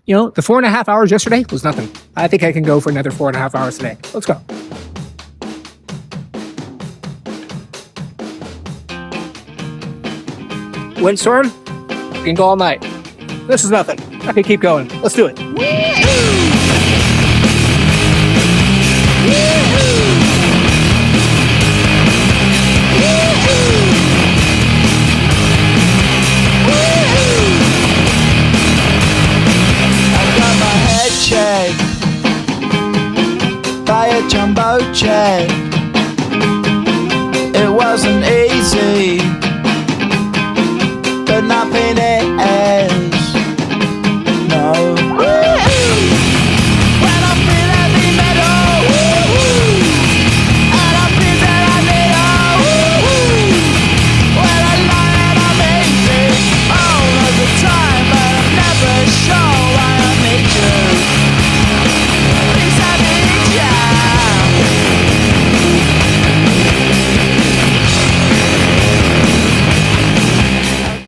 You know, the 4.5 hours yesterday was nothing. I think I can go for another 4.5 hours today. Let's go. Windstorm, you can go all night. This is nothing. I can keep going. Let's do it. I've got my head shaved by a jumbo jet.